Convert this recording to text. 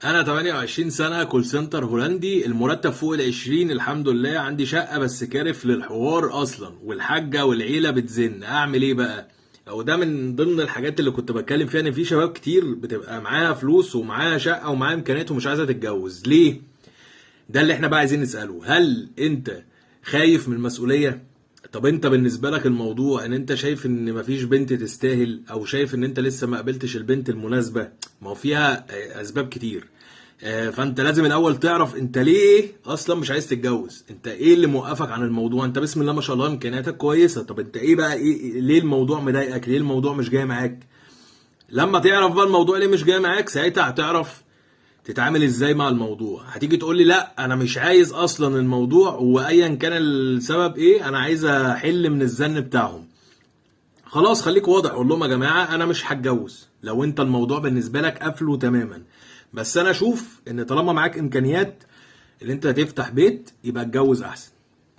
انا 28 سنة كول سنتر هولندي، المرتب فوق ال20، الحمد لله. عندي شقة بس كارف للحوار اصلا، والحاجة والعيلة بتزن. اعمل ايه بقى؟ او ده من ضمن الحاجات اللي كنت بتكلم فيها، ان في شباب كتير بتبقى معاها فلوس ومعاها شقة ومعاها امكانيات ومش عايزة تتجوز ليه. ده اللي احنا بقى عايزين نسأله. هل انت خايف من المسؤولية؟ طب انت بالنسبة لك الموضوع ان انت شايف ان مفيش بنت تستاهل، او شايف ان انت لسه ما قابلتش البنت المناسبة؟ ما هو فيها اسباب كتير. فانت لازم الاول تعرف انت ليه اصلا مش عايز تتجوز. انت ايه اللي موقفك عن الموضوع؟ انت بسم الله ما شاء الله امكانياتك كويسة. طب انت ايه بقى، ليه الموضوع مضايقك؟ ليه الموضوع مش جاي معاك؟ لما تعرف بقى الموضوع ليه مش جاي معاك، ساعتها هتعرف تتعامل ازاي مع الموضوع. هتيجي تقول لي لا انا مش عايز اصلا الموضوع، وايا كان السبب ايه انا عايز احل من الزن بتاعهم. خلاص خليك واضح، قول لهم يا جماعه انا مش هتجوز. لو انت الموضوع بالنسبه لك قافله تماما، بس انا اشوف ان طالما معاك امكانيات اللي انت تفتح بيت، يبقى اتجوز احسن.